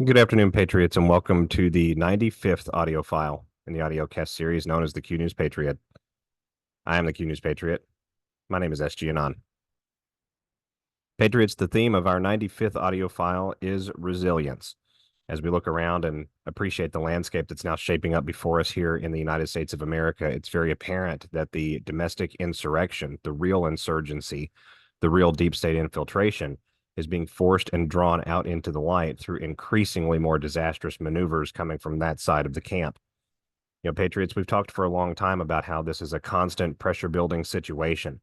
Good afternoon, Patriots, and welcome to the 95th audio file in the audiocast series known as the Q News Patriot. I am the Q News Patriot. My name is SGAnon. Patriots, the theme of our 95th audio file is resilience. As we look around and appreciate the landscape that's now shaping up before us here in the United States of America, it's very apparent that the domestic insurrection, the real insurgency, the real deep state infiltration, is being forced and drawn out into the light through increasingly more disastrous maneuvers coming from that side of the camp. Patriots, we've talked for a long time about how this is a constant pressure building situation,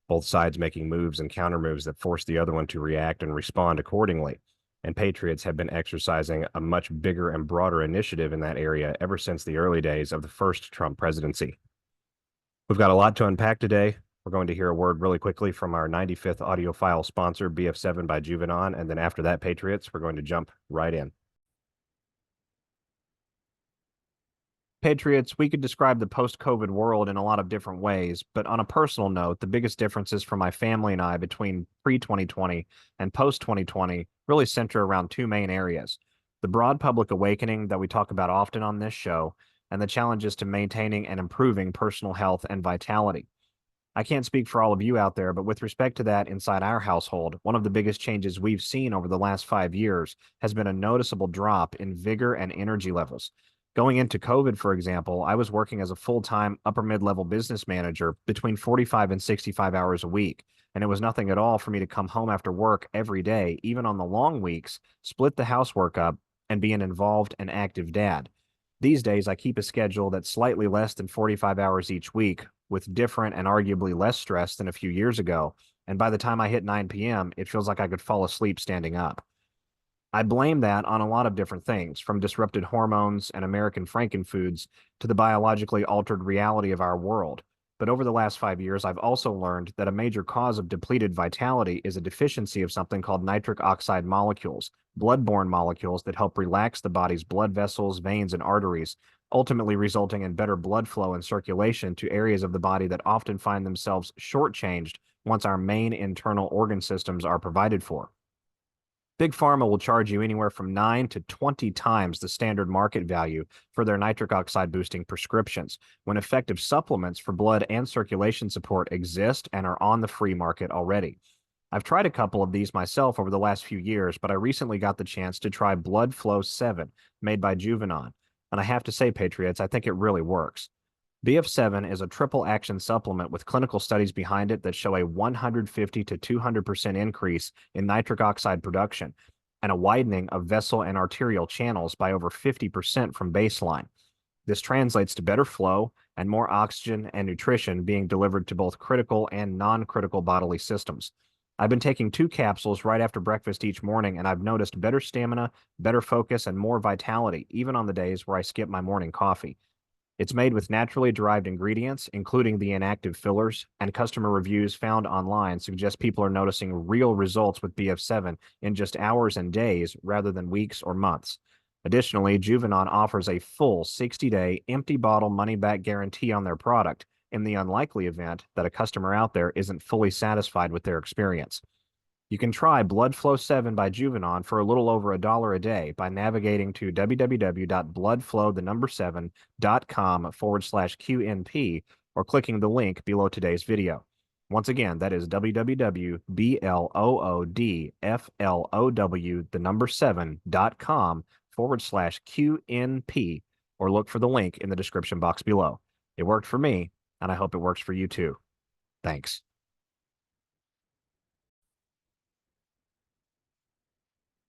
both sides making moves and counter moves that force the other one to react and respond accordingly. And Patriots have been exercising a much bigger and broader initiative in that area ever since the early days of the first Trump presidency. We've got a lot to unpack today. We're going to hear a word really quickly from our 95th audio file sponsor, BF7 by Juvenon. And then after that, Patriots, we're going to jump right in. Patriots, we could describe the post-COVID world in a lot of different ways, but on a personal note, the biggest differences for my family and I between pre-2020 and post-2020 really center around two main areas: the broad public awakening that we talk about often on this show, and the challenges to maintaining and improving personal health and vitality. I can't speak for all of you out there, but with respect to that inside our household, one of the biggest changes we've seen over the last 5 years has been a noticeable drop in vigor and energy levels. Going into COVID, for example, I was working as a full-time upper mid-level business manager between 45 and 65 hours a week. And it was nothing at all for me to come home after work every day, even on the long weeks, split the housework up, and be an involved and active dad. These days, I keep a schedule that's slightly less than 45 hours each week, with different and arguably less stress than a few years ago. And by the time I hit 9 p.m., it feels like I could fall asleep standing up. I blame that on a lot of different things, from disrupted hormones and American frankenfoods to the biologically altered reality of our world. But over the last 5 years, I've also learned that a major cause of depleted vitality is a deficiency of something called nitric oxide molecules, blood-borne molecules that help relax the body's blood vessels, veins, and arteries, ultimately resulting in better blood flow and circulation to areas of the body that often find themselves shortchanged once our main internal organ systems are provided for. Big Pharma will charge you anywhere from 9 to 20 times the standard market value for their nitric oxide boosting prescriptions, when effective supplements for blood and circulation support exist and are on the free market already. I've tried a couple of these myself over the last few years, but I recently got the chance to try Blood Flow 7, made by Juvenon. And I have to say, Patriots, I think it really works. BF7 is a triple action supplement with clinical studies behind it that show a 150 to 200% increase in nitric oxide production and a widening of vessel and arterial channels by over 50% from baseline. This translates to better flow and more oxygen and nutrition being delivered to both critical and non-critical bodily systems. I've been taking 2 capsules right after breakfast each morning, and I've noticed better stamina, better focus, and more vitality, even on the days where I skip my morning coffee. It's made with naturally derived ingredients, including the inactive fillers, and customer reviews found online suggest people are noticing real results with BF7 in just hours and days rather than weeks or months. Additionally, Juvenon offers a full 60-day empty bottle money-back guarantee on their product in the unlikely event that a customer out there isn't fully satisfied with their experience. You can try Blood Flow 7 by Juvenon for a little over $1 a day by navigating to www.bloodflow7.com/QNP or clicking the link below today's video. Once again, that is www.bloodflow7.com/QNP, or look for the link in the description box below. It worked for me, and I hope it works for you too. Thanks.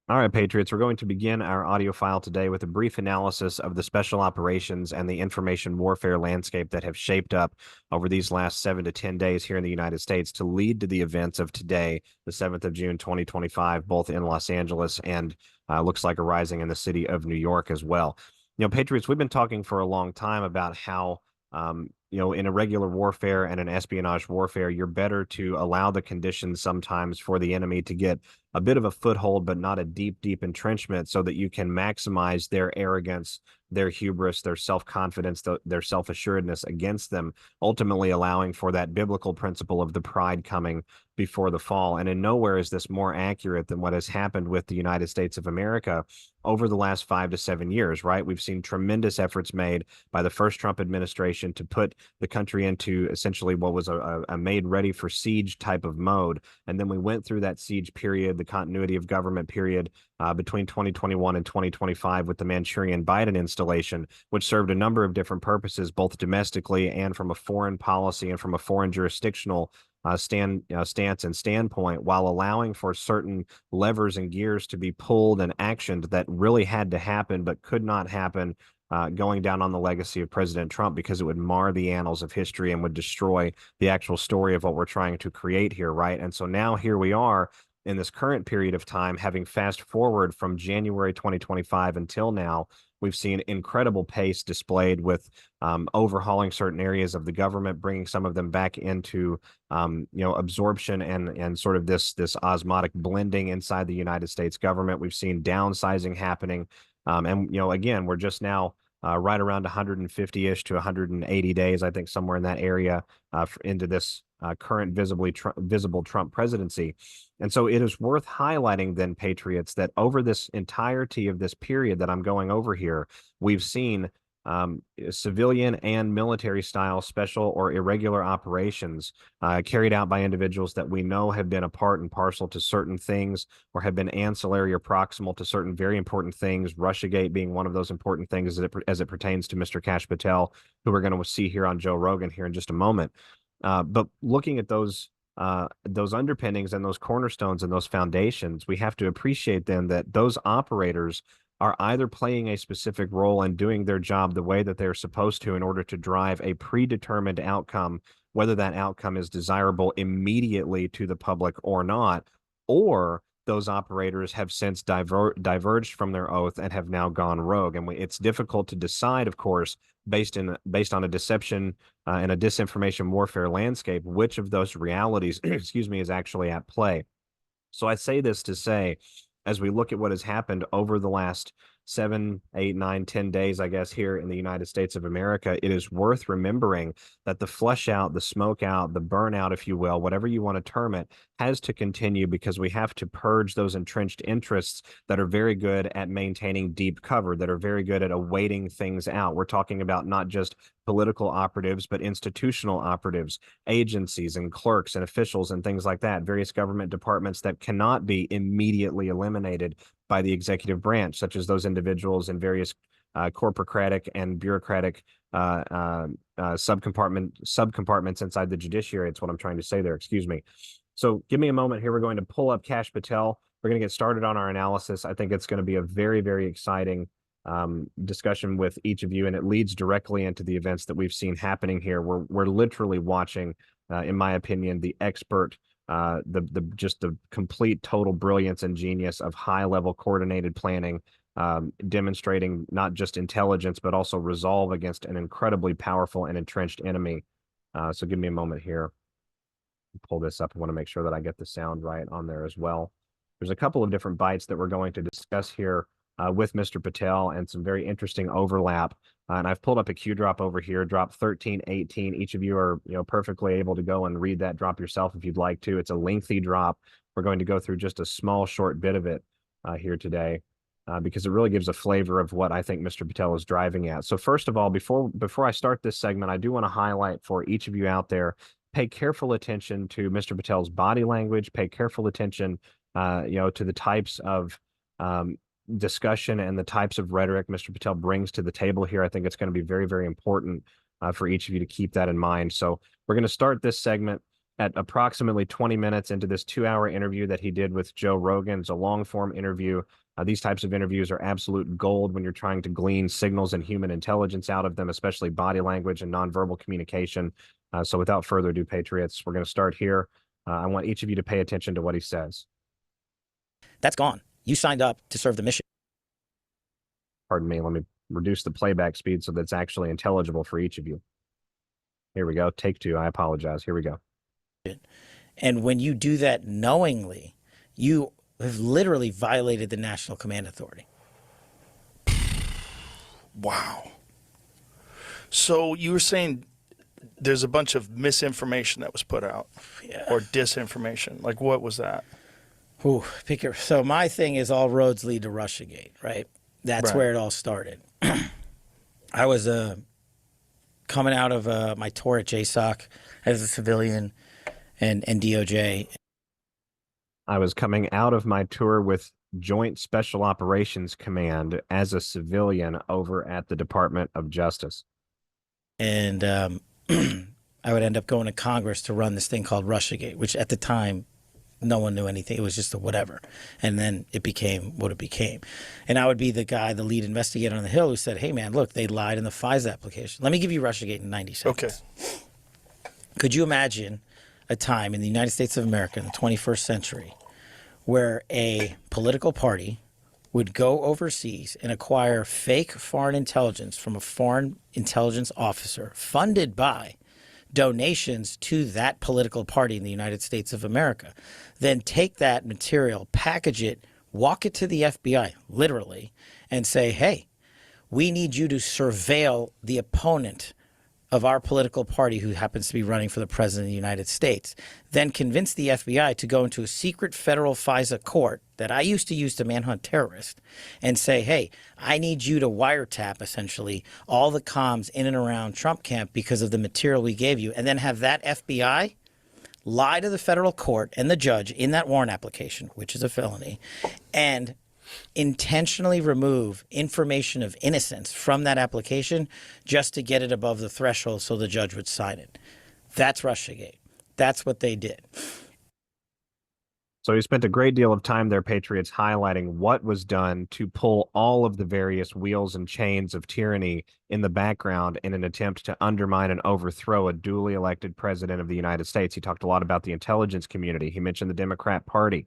All right, Patriots, we're going to begin our audio file today with a brief analysis of the special operations and the information warfare landscape that have shaped up over these last 7 to 10 days here in the United States to lead to the events of today, the 7th of June, 2025, both in Los Angeles and looks like a rising in the city of New York as well. Patriots, we've been talking for a long time about how in irregular warfare and an espionage warfare, you're better to allow the conditions sometimes for the enemy to get a bit of a foothold, but not a deep, deep entrenchment, so that you can maximize their arrogance, their hubris, their self-confidence, their self-assuredness against them, ultimately allowing for that biblical principle of the pride coming before the fall. And in nowhere is this more accurate than what has happened with the United States of America over the last 5 to 7 years, right? We've seen tremendous efforts made by the first Trump administration to put the country into essentially what was a made ready for siege type of mode. And then we went through that siege period, the continuity of government period, between 2021 and 2025 with the Manchurian Biden installation, which served a number of different purposes, both domestically and from a foreign policy and from a foreign jurisdictional stance and standpoint, while allowing for certain levers and gears to be pulled and actioned that really had to happen but could not happen, going down on the legacy of President Trump, because it would mar the annals of history and would destroy the actual story of what we're trying to create here, right? And so now here we are in this current period of time, having fast forward from January 2025 until now. We've seen incredible pace displayed with overhauling certain areas of the government, bringing some of them back into absorption and sort of this osmotic blending inside the United States government. We've seen downsizing happening, and again, we're just now right around 150-ish to 180 days, I think, somewhere in that area, into this current visible Trump presidency. And so it is worth highlighting then, Patriots, that over this entirety of this period that I'm going over here, we've seen civilian and military style special or irregular operations carried out by individuals that we know have been a part and parcel to certain things, or have been ancillary or proximal to certain very important things, Russiagate being one of those important things as it pertains to Mr. Kash Patel, who we're going to see here on Joe Rogan here in just a moment. But looking at those underpinnings and those cornerstones and those foundations, we have to appreciate then that those operators are either playing a specific role and doing their job the way that they're supposed to in order to drive a predetermined outcome, whether that outcome is desirable immediately to the public or not, or those operators have since diverged from their oath and have now gone rogue. And it's difficult to decide, of course, based on a deception and a disinformation warfare landscape, which of those realities, excuse me, is actually at play. So I say this to say, as we look at what has happened over the last 7, 8, 9, 10 days, I guess, here in the United States of America, it is worth remembering that the flush out, the smoke out, the burnout, if you will, whatever you want to term it, has to continue, because we have to purge those entrenched interests that are very good at maintaining deep cover, that are very good at awaiting things out. We're talking about not just political operatives, but institutional operatives, agencies and clerks and officials and things like that, various government departments that cannot be immediately eliminated by the executive branch, such as those individuals in various corporocratic and bureaucratic subcompartments inside the judiciary. It's what I'm trying to say there. Excuse me. So give me a moment here. We're going to pull up Kash Patel. We're going to get started on our analysis. I think it's going to be a very, very exciting discussion with each of you, and it leads directly into the events that we've seen happening here. We're literally watching, in my opinion, the expert, just the complete total brilliance and genius of high level coordinated planning, demonstrating not just intelligence but also resolve against an incredibly powerful and entrenched enemy. So give me a moment here. Pull this up. I want to make sure that I get the sound right on there as well. There's a couple of different bites that we're going to discuss here with Mr. Patel, and some very interesting overlap. And I've pulled up a Q drop over here, drop 1318. Each of you are perfectly able to go and read that drop yourself if you'd like to. It's a lengthy drop. We're going to go through just a small, short bit of it here today, because it really gives a flavor of what I think Mr. Patel is driving at. So first of all, before I start this segment, I do want to highlight for each of you out there, pay careful attention to Mr. Patel's body language, pay careful attention to the types of discussion and the types of rhetoric Mr. Patel brings to the table here. I think it's going to be very, very important for each of you to keep that in mind. So we're going to start this segment at approximately 20 minutes into this 2-hour interview that he did with Joe Rogan. It's a long-form interview. These types of interviews are absolute gold when you're trying to glean signals and human intelligence out of them, especially body language and nonverbal communication. So without further ado, Patriots, we're going to start here. I want each of you to pay attention to what he says. That's gone. You signed up to serve the mission. Pardon me. Let me reduce the playback speed so that's actually intelligible for each of you. Here we go. Take 2. I apologize. Here we go. And when you do that knowingly, you have literally violated the National Command Authority. Wow. So you were saying there's a bunch of misinformation that was put out, or disinformation. Like, what was that? Ooh, so my thing is all roads lead to Russiagate, right? That's Right. where it all started. I was coming out of my tour at JSOC as a civilian and DOJ. I was coming out of my tour with Joint Special Operations Command as a civilian over at the Department of Justice. And I would end up going to Congress to run this thing called Russiagate, which at the time, no one knew anything. It was just a whatever. And then it became what it became. And I would be the guy, the lead investigator on the Hill who said, hey, man, look, they lied in the FISA application. Let me give you Russiagate in 90 seconds. Okay. Could you imagine a time in the United States of America in the 21st century where a political party would go overseas and acquire fake foreign intelligence from a foreign intelligence officer funded by donations to that political party in the United States of America, then take that material, package it, walk it to the FBI, literally, and say, hey, we need you to surveil the opponent of our political party who happens to be running for the president of the United States, then convince the FBI to go into a secret federal FISA court that I used to use to manhunt terrorists and say, hey, I need you to wiretap essentially all the comms in and around Trump camp because of the material we gave you, and then have that FBI lie to the federal court and the judge in that warrant application, which is a felony, and intentionally remove information of innocence from that application just to get it above the threshold so the judge would sign it. That's Russiagate. That's what they did. So you spent a great deal of time there, Patriots, highlighting what was done to pull all of the various wheels and chains of tyranny in the background in an attempt to undermine and overthrow a duly elected president of the United States. He talked a lot about the intelligence community. He mentioned the Democrat Party.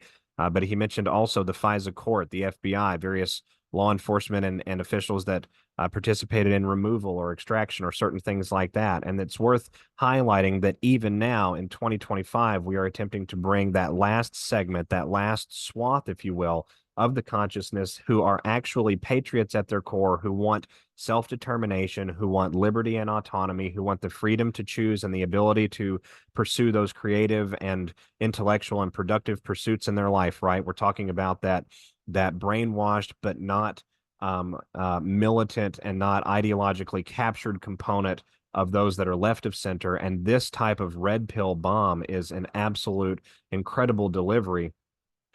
But he mentioned also the FISA court, the FBI, various law enforcement and officials that participated in removal or extraction or certain things like that. And it's worth highlighting that even now in 2025, we are attempting to bring that last segment, that last swath, if you will, of the consciousness who are actually patriots at their core, who want self-determination, who want liberty and autonomy, who want the freedom to choose and the ability to pursue those creative and intellectual and productive pursuits in their life, right? We're talking about that brainwashed but not militant and not ideologically captured component of those that are left of center. And this type of red pill bomb is an absolute incredible delivery.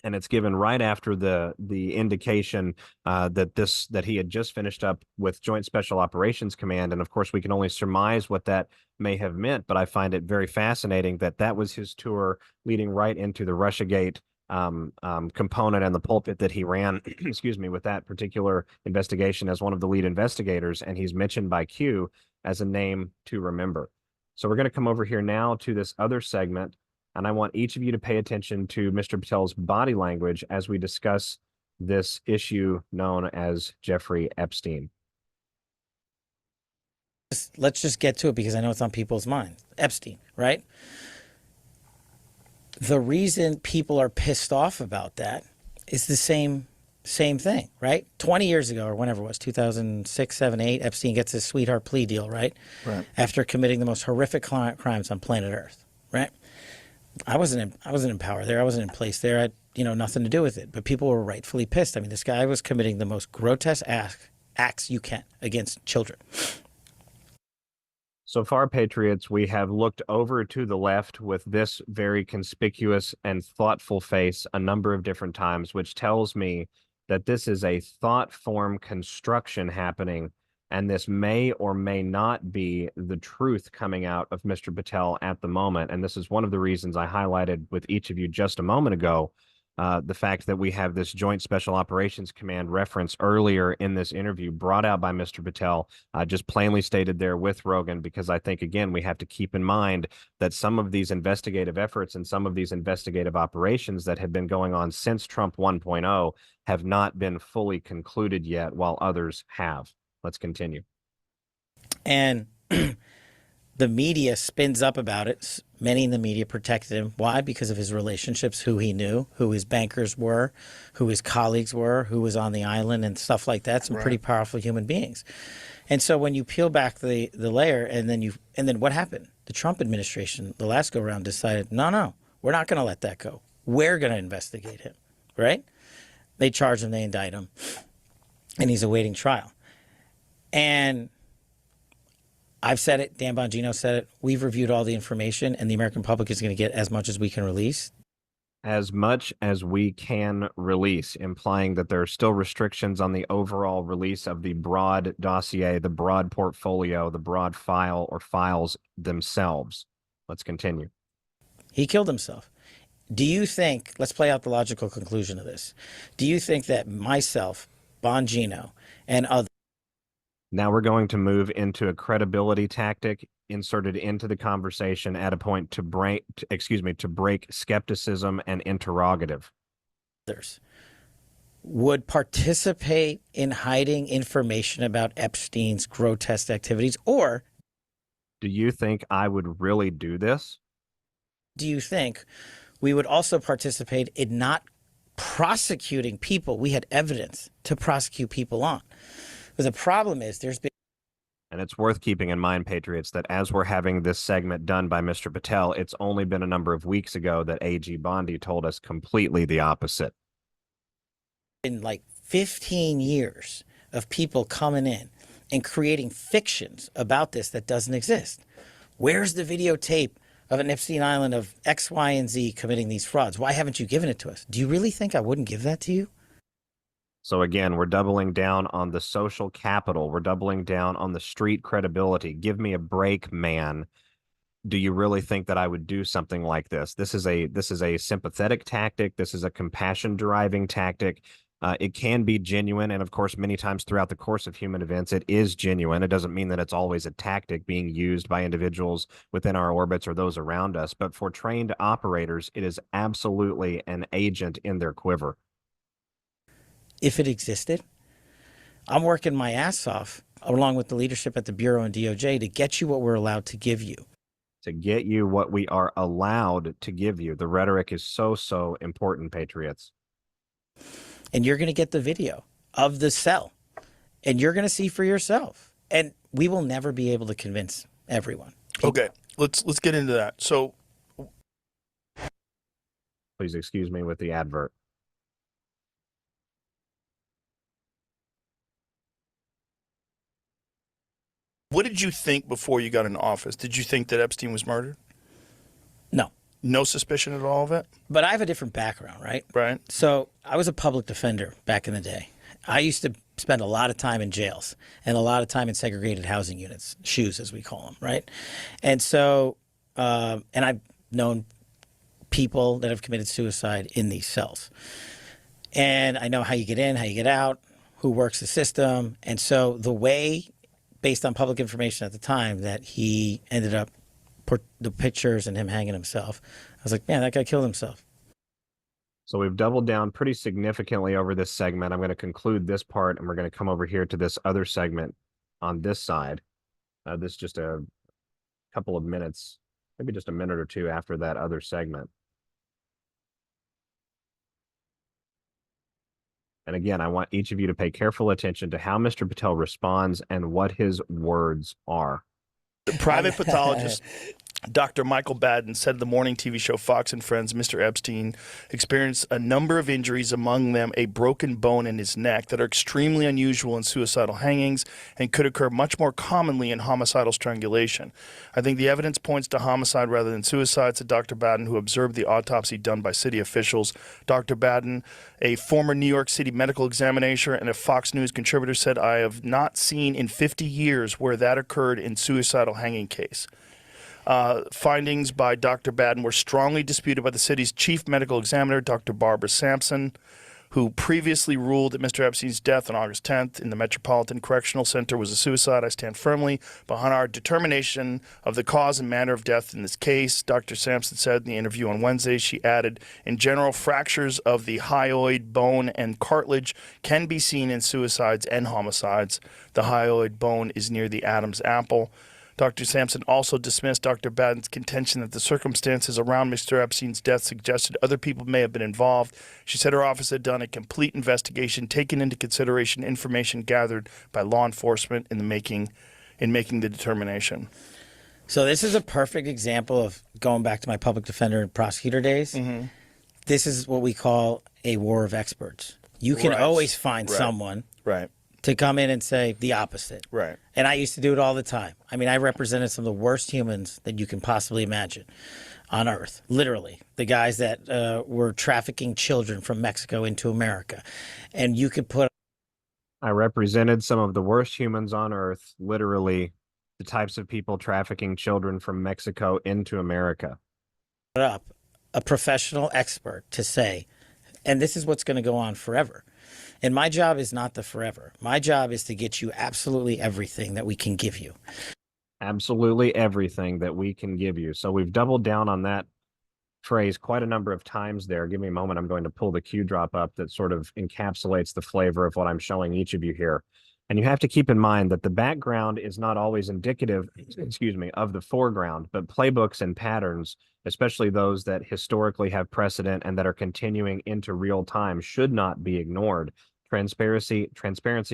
And it's given right after the indication that he had just finished up with Joint Special Operations Command. And of course, we can only surmise what that may have meant. But I find it very fascinating that that was his tour leading right into the Russiagate component and the pulpit that he ran, excuse me, with that particular investigation as one of the lead investigators. And he's mentioned by Q as a name to remember. So we're going to come over here now to this other segment. And I want each of you to pay attention to Mr. Patel's body language as we discuss this issue known as Jeffrey Epstein. Let's just get to it because I know it's on people's minds. Epstein, right? The reason people are pissed off about that is the same thing, right? 20 years ago or whenever it was, 2006, 7, 8, Epstein gets his sweetheart plea deal, right? Right. After committing the most horrific crimes on planet Earth, right? I wasn't in power there. I wasn't in place there. I had, nothing to do with it. But people were rightfully pissed. I mean, this guy was committing the most grotesque acts you can against children. So far, Patriots, we have looked over to the left with this very conspicuous and thoughtful face a number of different times, which tells me that this is a thought form construction happening. And this may or may not be the truth coming out of Mr. Patel at the moment. And this is one of the reasons I highlighted with each of you just a moment ago, the fact that we have this Joint Special Operations Command reference earlier in this interview brought out by Mr. Patel, just plainly stated there with Rogan, because I think, again, we have to keep in mind that some of these investigative efforts and some of these investigative operations that have been going on since Trump 1.0 have not been fully concluded yet, while others have. Let's continue. And The media spins up about it. Many in the media protected him. Why? Because of his relationships, who he knew, who his bankers were, who his colleagues were, who was on the island and stuff like that. Some pretty powerful human beings. And so when you peel back the layer and then what happened? The Trump administration, the last go around, decided, no, we're not going to let that go. We're going to investigate him, right? They charge him, they indict him, and he's awaiting trial. And I've said it, Dan Bongino said it, we've reviewed all the information, and the American public is going to get as much as we can release. As much as we can release, implying that there are still restrictions on the overall release of the broad dossier, the broad portfolio, the broad file or files themselves. Let's continue. He killed himself. Do you think, let's play out the logical conclusion of this. Do you think that myself, Bongino, and others. Now we're going to move into a credibility tactic inserted into the conversation at a point to break skepticism and interrogative. Would participate in hiding information about Epstein's grotesque activities, or do you think I would really do this? Do you think we would also participate in not prosecuting people we had evidence to prosecute people on? But the problem is there's been... And it's worth keeping in mind, Patriots, that as we're having this segment done by Mr. Patel, it's only been a number of weeks ago that A.G. Bondi told us completely the opposite. In like 15 years of people coming in and creating fictions about this that doesn't exist. Where's the videotape of an Epstein Island of X, Y, and Z committing these frauds? Why haven't you given it to us? Do you really think I wouldn't give that to you? So again, we're doubling down on the social capital. We're doubling down on the street credibility. Give me a break, man. Do you really think that I would do something like this? This is a sympathetic tactic. This is a compassion deriving tactic. It can be genuine, and of course, many times throughout the course of human events, it is genuine. It doesn't mean that it's always a tactic being used by individuals within our orbits or those around us. But for trained operators, it is absolutely an agent in their quiver. If it existed, I'm working my ass off along with the leadership at the Bureau and DOJ to get you what we're allowed to give you. To get you what we are allowed to give you. The rhetoric is so important, Patriots. And you're going to get the video of the cell, and you're going to see for yourself. And we will never be able to convince everyone. Okay, let's get into that. So, please excuse me with the advert. What did you think before you got in office? Did you think that Epstein was murdered? No. No suspicion at all of it? But I have a different background, right? Right. So I was a public defender back in the day. I used to spend a lot of time in jails and a lot of time in segregated housing units, SHUs as we call them, right? And so, and I've known people that have committed suicide in these cells. And I know how you get in, how you get out, who works the system. And so the way, based on public information at the time, that he ended up, the pictures and him hanging himself, I was like, man, that guy killed himself. So we've doubled down pretty significantly over this segment. I'm going to conclude this part, and we're going to come over here to this other segment on this side. This is just a couple of minutes, maybe just a minute or two after that other segment. And again, I want each of you to pay careful attention to how Mr. Patel responds and what his words are. The private pathologist, Dr. Michael Baden, said the morning TV show Fox and Friends Mr. Epstein experienced a number of injuries, among them a broken bone in his neck, that are extremely unusual in suicidal hangings and could occur much more commonly in homicidal strangulation. I think the evidence points to homicide rather than suicide, said Dr. Baden, who observed the autopsy done by city officials. Dr. Baden, a former New York City medical examiner and a Fox News contributor, said, I have not seen in 50 years where that occurred in suicidal hanging case. Findings by Dr. Baden were strongly disputed by the city's chief medical examiner, Dr. Barbara Sampson, who previously ruled that Mr. Epstein's death on August 10th in the Metropolitan Correctional Center was a suicide. I stand firmly behind our determination of the cause and manner of death in this case, Dr. Sampson said in the interview on Wednesday. She added, in general, fractures of the hyoid bone and cartilage can be seen in suicides and homicides. The hyoid bone is near the Adam's apple. Dr. Sampson also dismissed Dr. Baden's contention that the circumstances around Mr. Epstein's death suggested other people may have been involved. She said her office had done a complete investigation, taking into consideration information gathered by law enforcement in making the determination. So this is a perfect example of going back to my public defender and prosecutor days. Mm-hmm. This is what we call a war of experts. You can always find someone to come in and say the opposite. Right. And I used to do it all the time. I mean, I represented some of the worst humans that you can possibly imagine on earth, literally. The guys that were trafficking children from Mexico into America. And you could put... I represented some of the worst humans on earth, literally the types of people trafficking children from Mexico into America. ...up a professional expert to say, and this is what's going to go on forever. And my job is not the forever. My job is to get you absolutely everything that we can give you. Absolutely everything that we can give you. So we've doubled down on that phrase quite a number of times there. Give me a moment. I'm going to pull the cue drop up that sort of encapsulates the flavor of what I'm showing each of you here. And you have to keep in mind that the background is not always indicative, excuse me, of the foreground, but playbooks and patterns, especially those that historically have precedent and that are continuing into real time, should not be ignored. Transparency,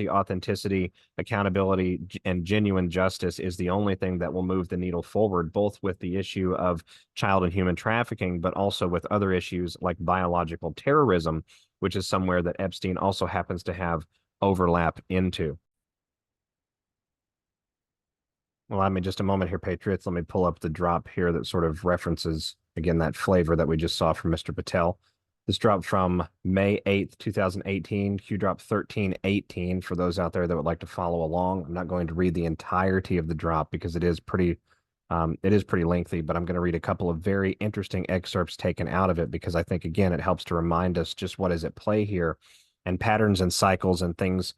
authenticity, accountability, and genuine justice is the only thing that will move the needle forward, both with the issue of child and human trafficking, but also with other issues like biological terrorism, which is somewhere that Epstein also happens to have overlap into. Well, allow me just a moment here, Patriots. Let me pull up the drop here that sort of references, again, that flavor that we just saw from Mr. Patel. This dropped from May 8th, 2018, Q drop 1318 for those out there that would like to follow along. I'm not going to read the entirety of the drop because it is pretty lengthy, but I'm going to read a couple of very interesting excerpts taken out of it because I think, again, it helps to remind us just what is at play here and patterns and cycles and things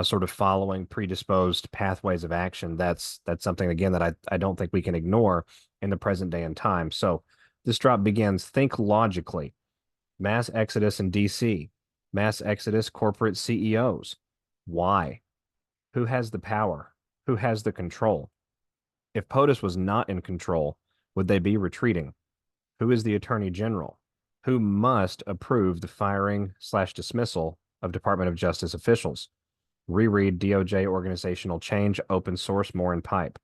sort of following predisposed pathways of action. That's something, again, that I don't think we can ignore in the present day and time. So this drop begins, think logically. Mass exodus in DC, mass exodus corporate CEOs. Why? Who has the power? Who has the control? If POTUS was not in control, would they be retreating? Who is the Attorney General? Who must approve the firing/dismissal of Department of Justice officials? Reread DOJ organizational change, open source, more in pipe.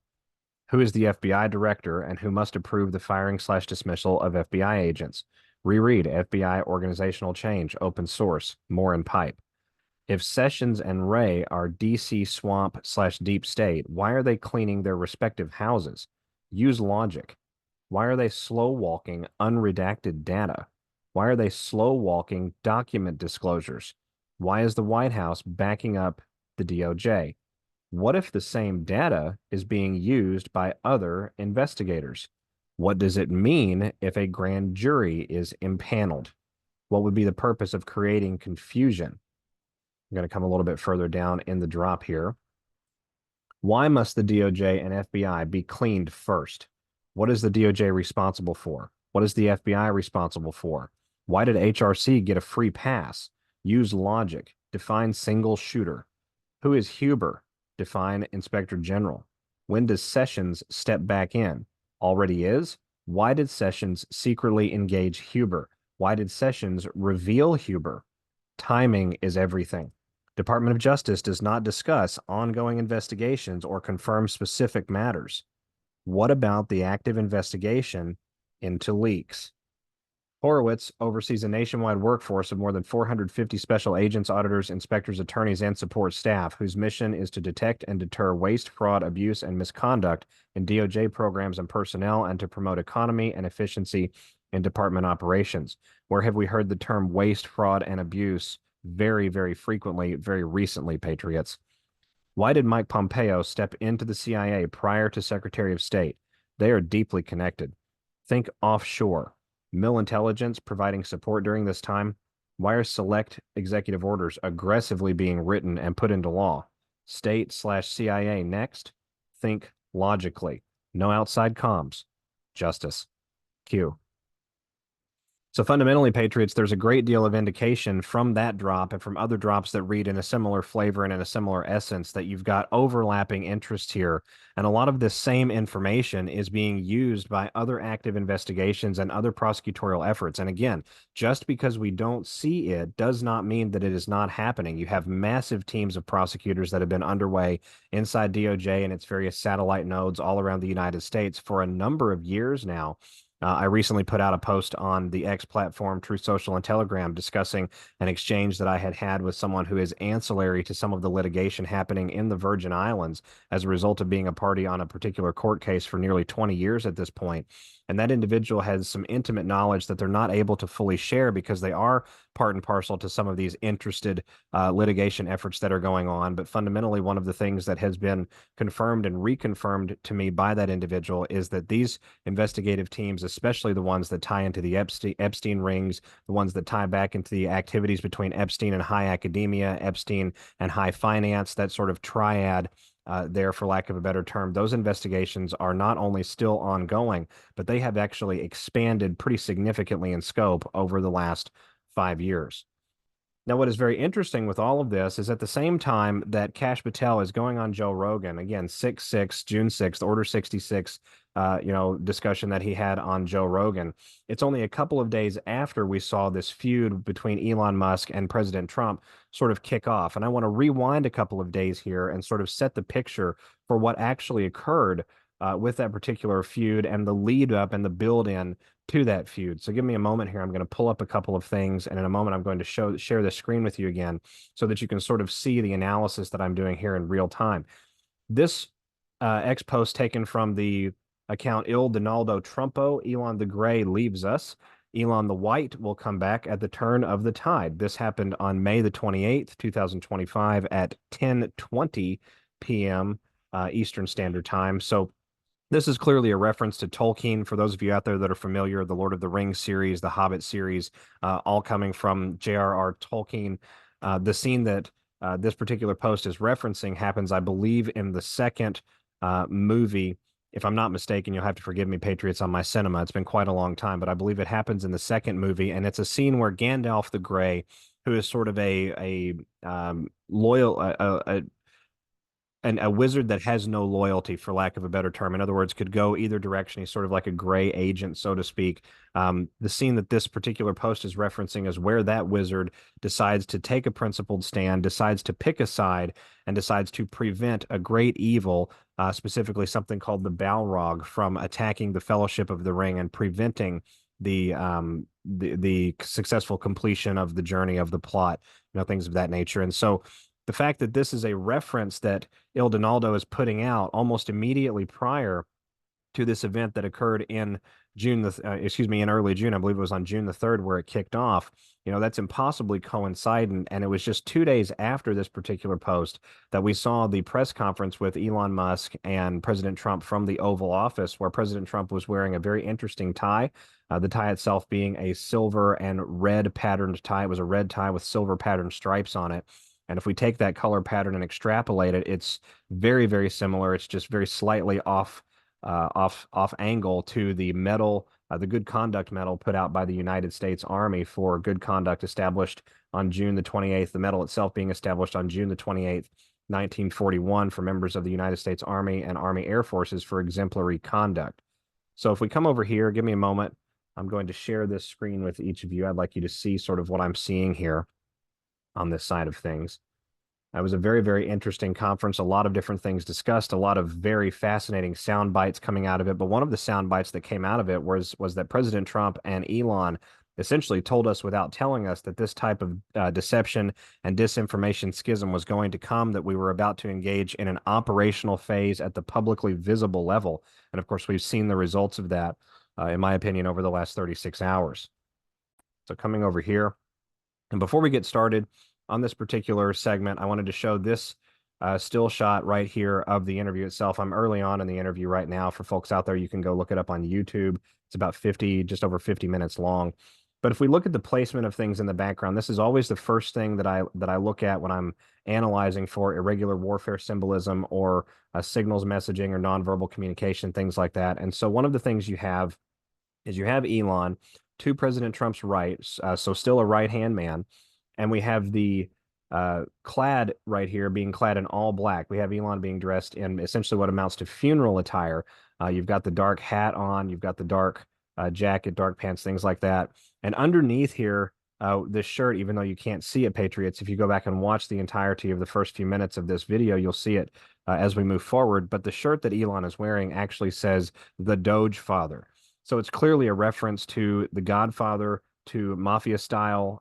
Who is the FBI director and who must approve the firing/dismissal of FBI agents? Reread FBI organizational change, open source, more in pipe. If Sessions and Wray are DC swamp/deep state, why are they cleaning their respective houses? Use logic. Why are they slow walking unredacted data? Why are they slow walking document disclosures? Why is the White House backing up the DOJ? What if the same data is being used by other investigators? What does it mean if a grand jury is impaneled? What would be the purpose of creating confusion? I'm going to come a little bit further down in the drop here. Why must the DOJ and FBI be cleaned first? What is the DOJ responsible for? What is the FBI responsible for? Why did HRC get a free pass? Use logic. Define single shooter. Who is Huber? Define Inspector General. When does Sessions step back in? Already is? Why did Sessions secretly engage Huber? Why did Sessions reveal Huber? Timing is everything. Department of Justice does not discuss ongoing investigations or confirm specific matters. What about the active investigation into leaks? Horowitz oversees a nationwide workforce of more than 450 special agents, auditors, inspectors, attorneys, and support staff whose mission is to detect and deter waste, fraud, abuse, and misconduct in DOJ programs and personnel and to promote economy and efficiency in department operations. Where have we heard the term waste, fraud, and abuse very, very frequently, very recently, Patriots? Why did Mike Pompeo step into the CIA prior to Secretary of State? They are deeply connected. Think offshore. Mill intelligence providing support during this time. Why are select executive orders aggressively being written and put into law? State/CIA next. Think logically. No outside comms. Justice. Q. So fundamentally, Patriots, there's a great deal of indication from that drop and from other drops that read in a similar flavor and in a similar essence that you've got overlapping interests here. And a lot of this same information is being used by other active investigations and other prosecutorial efforts. And again, just because we don't see it does not mean that it is not happening. You have massive teams of prosecutors that have been underway inside DOJ and its various satellite nodes all around the United States for a number of years now. I recently put out a post on the X platform, TruthSocial and Telegram, discussing an exchange that I had had with someone who is ancillary to some of the litigation happening in the Virgin Islands as a result of being a party on a particular court case for nearly 20 years at this point. And that individual has some intimate knowledge that they're not able to fully share because they are part and parcel to some of these interested litigation efforts that are going on. But fundamentally, one of the things that has been confirmed and reconfirmed to me by that individual is that these investigative teams, especially the ones that tie into the Epstein rings, the ones that tie back into the activities between Epstein and high academia, Epstein and high finance, that sort of triad there, for lack of a better term, those investigations are not only still ongoing, but they have actually expanded pretty significantly in scope over the last 5 years. Now, what is very interesting with all of this is at the same time that Kash Patel is going on Joe Rogan, again, June 6th, Order 66, discussion that he had on Joe Rogan. It's only a couple of days after we saw this feud between Elon Musk and President Trump sort of kick off. And I want to rewind a couple of days here and sort of set the picture for what actually occurred with that particular feud and the lead up and the build in to that feud. So give me a moment here. I'm going to pull up a couple of things, and in a moment I'm going to share the screen with you again so that you can sort of see the analysis that I'm doing here in real time. This X post taken from the account Il Donaldo Trumpo, Elon the Gray leaves us. Elon the White will come back at the turn of the tide. This happened on May the 28th, 2025 at 10:20 p.m. Eastern Standard Time. So this is clearly a reference to Tolkien. For those of you out there that are familiar, the Lord of the Rings series, the Hobbit series, all coming from J.R.R. Tolkien. The scene that this particular post is referencing happens, I believe, in the second movie. If I'm not mistaken, you'll have to forgive me, Patriots, on my cinema. It's been quite a long time, but I believe it happens in the second movie, and it's a scene where Gandalf the Grey, who is sort of a loyal, a wizard that has no loyalty, for lack of a better term. In other words, could go either direction. He's sort of like a gray agent, so to speak. The scene that this particular post is referencing is where that wizard decides to take a principled stand, decides to pick a side, and decides to prevent a great evil, specifically something called the Balrog, from attacking the Fellowship of the Ring and preventing the successful completion of the journey of the plot, things of that nature. And so the fact that this is a reference that Il Donaldo is putting out almost immediately prior to this event that occurred in in early June, I believe it was on June the 3rd where it kicked off, that's impossibly coincident. And it was just 2 days after this particular post that we saw the press conference with Elon Musk and President Trump from the Oval Office, where President Trump was wearing a very interesting tie. The tie itself being a silver and red patterned tie. It was a red tie with silver patterned stripes on it. And if we take that color pattern and extrapolate it, it's very, very similar. It's just very slightly off angle to the medal, the Good Conduct Medal put out by the United States Army for good conduct, established on June the 28th. The medal itself being established on June the 28th, 1941, for members of the United States Army and Army Air Forces for exemplary conduct. So if we come over here, give me a moment. I'm going to share this screen with each of you. I'd like you to see sort of what I'm seeing here on this side of things. It was a very, very interesting conference. A lot of different things discussed, a lot of very fascinating sound bites coming out of it. But one of the sound bites that came out of it was that President Trump and Elon essentially told us without telling us that this type of deception and disinformation schism was going to come, that we were about to engage in an operational phase at the publicly visible level. And of course, we've seen the results of that, in my opinion, over the last 36 hours. So coming over here. And before we get started on this particular segment, I wanted to show this still shot right here of the interview itself. I'm early on in the interview right now. For folks out there, you can go look it up on YouTube. It's about just over 50 minutes long. But if we look at the placement of things in the background, this is always the first thing that I look at when I'm analyzing for irregular warfare symbolism or signals messaging or nonverbal communication, things like that. And so one of the things you have is you have Elon to President Trump's right, so still a right-hand man, and we have the clad right here being clad in all black. We have Elon being dressed in essentially what amounts to funeral attire. You've got the dark hat on, you've got the dark jacket, dark pants, things like that. And underneath here, this shirt, even though you can't see it, Patriots, if you go back and watch the entirety of the first few minutes of this video, you'll see it as we move forward. But the shirt that Elon is wearing actually says the Doge Father. So it's clearly a reference to the Godfather, to mafia style,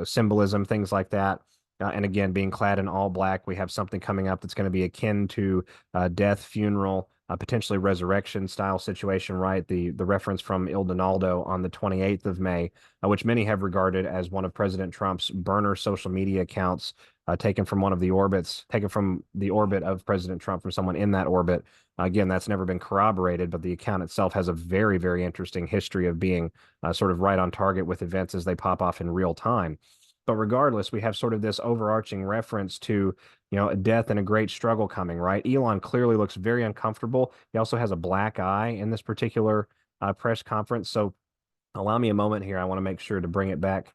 symbolism, things like that. And again, being clad in all black, we have something coming up that's going to be akin to death, funeral, potentially resurrection style situation, right? The reference from Il Donaldo on the 28th of May, which many have regarded as one of President Trump's burner social media accounts, taken from the orbit of President Trump, from someone in that orbit. Again, that's never been corroborated, but the account itself has a very, very interesting history of being sort of right on target with events as they pop off in real time. But regardless, we have sort of this overarching reference to, a death and a great struggle coming, right? Elon clearly looks very uncomfortable. He also has a black eye in this particular press conference. So allow me a moment here. I want to make sure to bring it back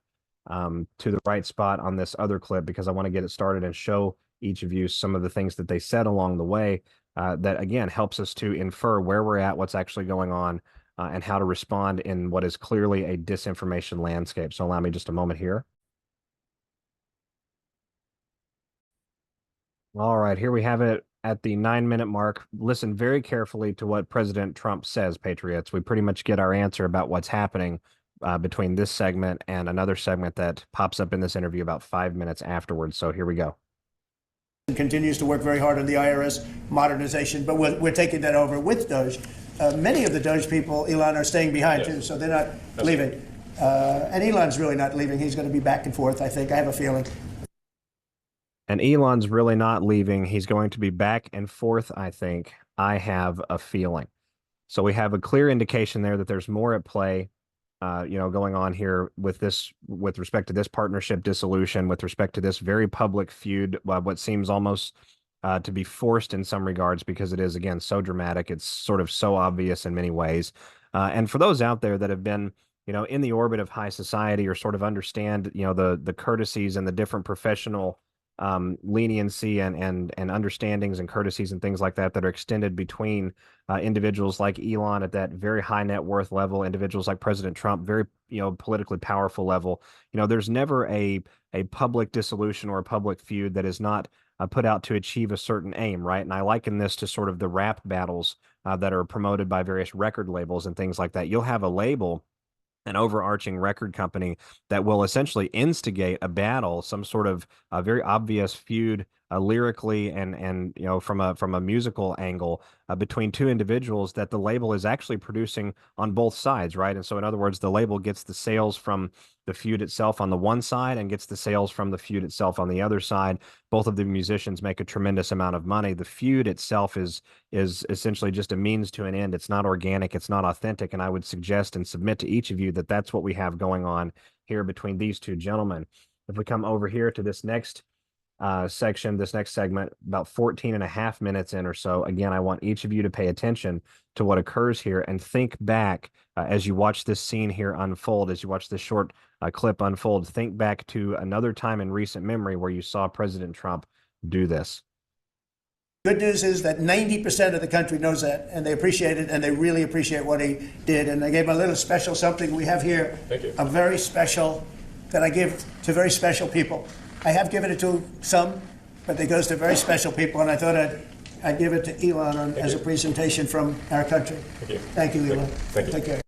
to the right spot on this other clip, because I want to get it started and show each of you some of the things that they said along the way that, again, helps us to infer where we're at, what's actually going on, and how to respond in what is clearly a disinformation landscape. So allow me just a moment here. All right, here we have it at the 9-minute mark. Listen very carefully to what President Trump says, Patriots. We pretty much get our answer about what's happening between this segment and another segment that pops up in this interview about 5 minutes afterwards. So here we go. Continues to work very hard on the IRS modernization, but we're taking that over with Doge. Many of the Doge people, Elon, are staying behind too, so they're not leaving. And Elon's really not leaving. He's going to be back and forth, I think. I have a feeling. And Elon's really not leaving. He's going to be back and forth, I think. I have a feeling. So we have a clear indication there that there's more at play, going on here with respect to this partnership dissolution, with respect to this very public feud, what seems almost to be forced in some regards, because it is, again, so dramatic. It's sort of so obvious in many ways. And for those out there that have been, in the orbit of high society, or sort of understand, the courtesies and the different professional leniency and understandings and courtesies and things like that are extended between individuals like Elon at that very high net worth level, individuals like President Trump, very politically powerful level. There's never a public dissolution or a public feud that is not put out to achieve a certain aim, right? And I liken this to sort of the rap battles that are promoted by various record labels and things like that. You'll have a label, an overarching record company, that will essentially instigate a battle, some sort of a very obvious feud, lyrically and from a musical angle, between two individuals that the label is actually producing on both sides, right? And so in other words, the label gets the sales from the feud itself on the one side and gets the sales from the feud itself on the other side. Both of the musicians make a tremendous amount of money. The feud itself is essentially just a means to an end. It's not organic, it's not authentic, and I would suggest and submit to each of you that that's what we have going on here between these two gentlemen. If we come over here to this next section, this next segment, about 14.5 minutes in or so, again, I want each of you to pay attention to what occurs here and think back as you watch this scene here unfold, as you watch this short clip unfold. Think back to another time in recent memory where you saw President Trump do this. Good news is that 90% of the country knows that, and they appreciate it, and they really appreciate what he did. And I gave him a little special something we have here. Thank you. A very special, that I give to very special people. I have given it to some, but it goes to very special people, and I thought I'd give it to Elon as a presentation from our country. Thank you. Thank you, Elon. Thank you. Take care.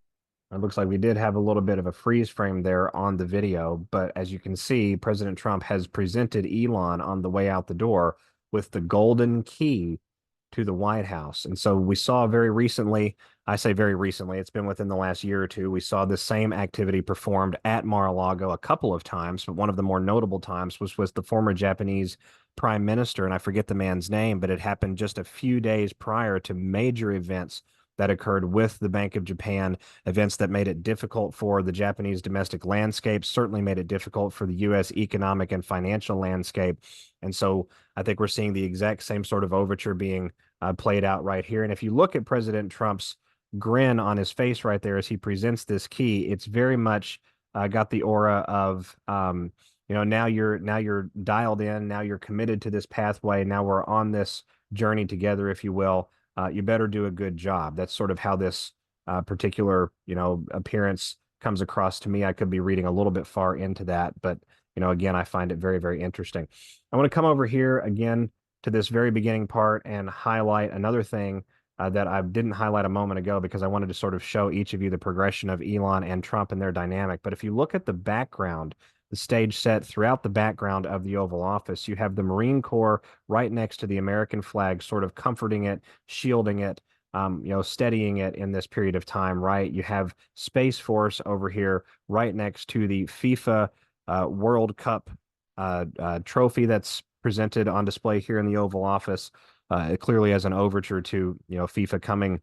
It looks like we did have a little bit of a freeze frame there on the video, but as you can see, President Trump has presented Elon on the way out the door with the golden key to the White House. And so we saw very recently, I say very recently, it's been within the last year or two, we saw the same activity performed at Mar-a-Lago a couple of times, but one of the more notable times was the former Japanese prime minister, and I forget the man's name, but it happened just a few days prior to major events that occurred with the Bank of Japan, events that made it difficult for the Japanese domestic landscape, certainly made it difficult for the U.S. economic and financial landscape. And so I think we're seeing the exact same sort of overture being played out right here. And if you look at President Trump's grin on his face right there as he presents this key, it's very much got the aura of now you're dialed in, now you're committed to this pathway, now we're on this journey together, if you will. You better do a good job. That's sort of how this particular appearance comes across to me. I could be reading a little bit far into that, but again, I find it very, very interesting. I want to come over here again to this very beginning part and highlight another thing that I didn't highlight a moment ago because I wanted to sort of show each of you the progression of Elon and Trump and their dynamic. But if you look at the background, the stage set throughout the background of the Oval Office, you have the Marine Corps right next to the American flag, sort of comforting it, shielding it, steadying it in this period of time, right? You have Space Force over here right next to the FIFA World Cup trophy that's presented on display here in the Oval Office, clearly as an overture to FIFA coming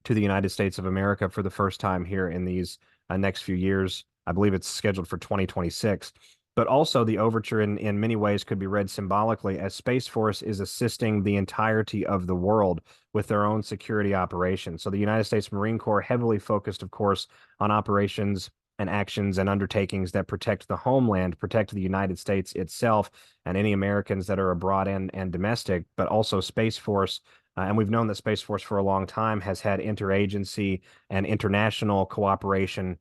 to the United States of America for the first time here in these next few years. I believe it's scheduled for 2026. But also the overture in many ways could be read symbolically as Space Force is assisting the entirety of the world with their own security operations. So the United States Marine Corps heavily focused, of course, on operations and actions and undertakings that protect the homeland, protect the United States itself and any Americans that are abroad and domestic, but also Space Force. And we've known that Space Force for a long time has had interagency and international cooperation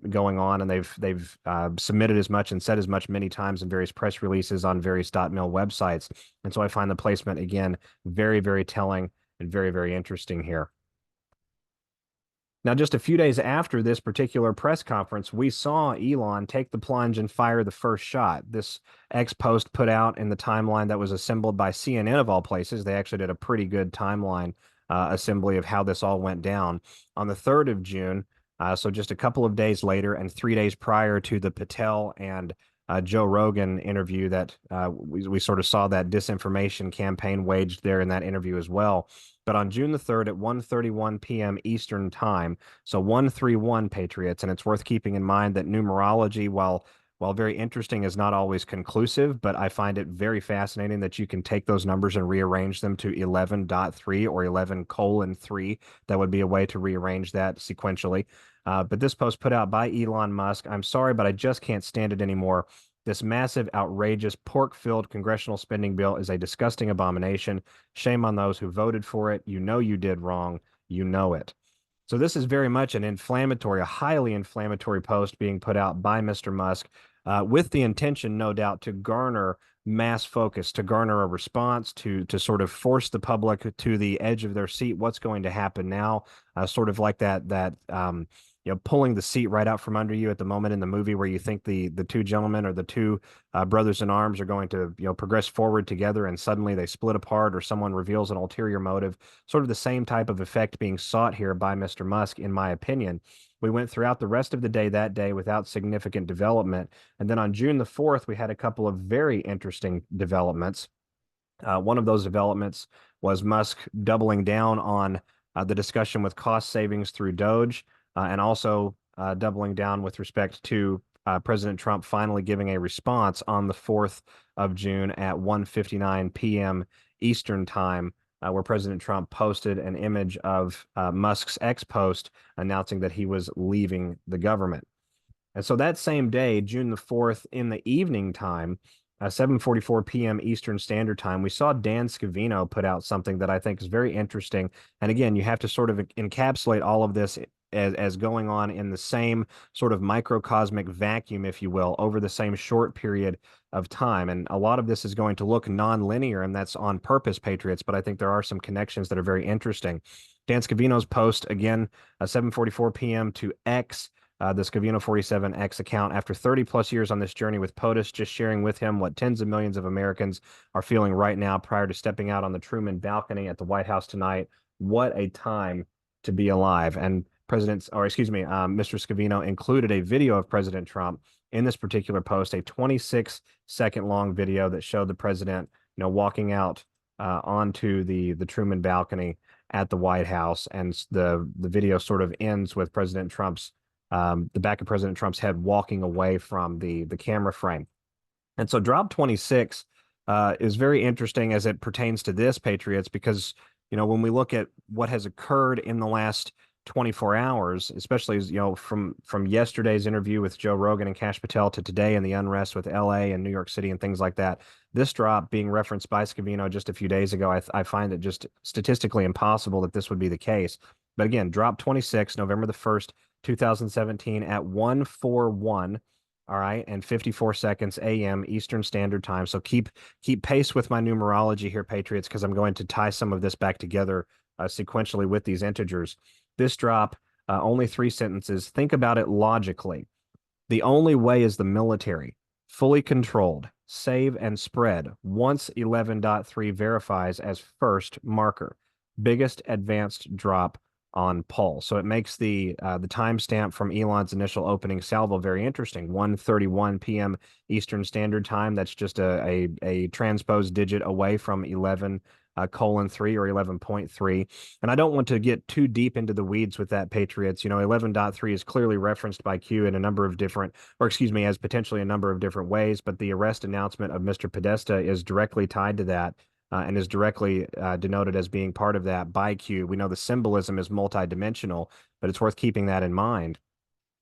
going on, and they've submitted as much and said as much many times in various press releases on various .mil websites. And so I find the placement, again, very, very telling and very, very interesting here. Now, just a few days after this particular press conference, we saw Elon take the plunge and fire the first shot. This X post put out in the timeline that was assembled by CNN of all places. They actually did a pretty good timeline assembly of how this all went down. On the 3rd of June, so just a couple of days later and 3 days prior to the Patel and Joe Rogan interview that we sort of saw that disinformation campaign waged there in that interview as well. But on June the 3rd at 1:31 p.m. Eastern Time, so 131 Patriots, and it's worth keeping in mind that numerology, while very interesting, is not always conclusive, but I find it very fascinating that you can take those numbers and rearrange them to 11.3 or 11:3. That would be a way to rearrange that sequentially. But this post put out by Elon Musk, I'm sorry, but I just can't stand it anymore. This massive, outrageous, pork-filled congressional spending bill is a disgusting abomination. Shame on those who voted for it. You know you did wrong. You know it. So this is very much an inflammatory, a highly inflammatory post being put out by Mr. Musk with the intention, no doubt, to garner mass focus, to garner a response, to sort of force the public to the edge of their seat. What's going to happen now? Sort of like that pulling the seat right out from under you at the moment in the movie where you think the two gentlemen or the two brothers in arms are going to progress forward together and suddenly they split apart or someone reveals an ulterior motive. Sort of the same type of effect being sought here by Mr. Musk, in my opinion. We went throughout the rest of the day that day without significant development. And then on June the 4th, we had a couple of very interesting developments. One of those developments was Musk doubling down on the discussion with cost savings through Doge. And also doubling down with respect to President Trump finally giving a response on the 4th of June at 1:59 p.m. Eastern Time, where President Trump posted an image of Musk's X post announcing that he was leaving the government. And so that same day, June the 4th, in the evening time, 7:44 p.m. Eastern Standard Time, we saw Dan Scavino put out something that I think is very interesting. And again, you have to sort of encapsulate all of this as going on in the same sort of microcosmic vacuum, if you will, over the same short period of time. And a lot of this is going to look non-linear, and that's on purpose, Patriots, but I think there are some connections that are very interesting. Dan Scavino's post, again, 7:44 p.m. to X, the Scavino 47X account, after 30 plus years on this journey with POTUS, just sharing with him what tens of millions of Americans are feeling right now prior to stepping out on the Truman balcony at the White House tonight. What a time to be alive. And Mr. Scavino included a video of President Trump in this particular post, a 26-second long video that showed the president, walking out onto the Truman balcony at the White House, and the video sort of ends with President Trump's the back of President Trump's head walking away from the camera frame. And so drop 26 is very interesting as it pertains to this, Patriots, because when we look at what has occurred in the last 24 hours, especially as, from yesterday's interview with Joe Rogan and Kash Patel to today and the unrest with LA and New York City and things like that. This drop being referenced by SGAnon just a few days ago, I find it just statistically impossible that this would be the case. But again, drop 26, November the 1st, 2017 at 141. All right, and 54 seconds a.m. Eastern Standard Time. So keep pace with my numerology here, Patriots, because I'm going to tie some of this back together sequentially with these integers. This drop, only 3 sentences. Think about it logically. The only way is the military, fully controlled, save and spread once 11.3 verifies as first marker. Biggest advanced drop on Paul. So it makes the timestamp from Elon's initial opening salvo very interesting. 1:31 p.m. Eastern Standard Time. That's just a transposed digit away from 11:3 or 11.3. And I don't want to get too deep into the weeds with that, Patriots. 11.3 is clearly referenced by Q in a number of different, or excuse me, as potentially a number of different ways. But the arrest announcement of Mr. Podesta is directly tied to that. And is directly denoted as being part of that by Q. We know the symbolism is multidimensional, but it's worth keeping that in mind.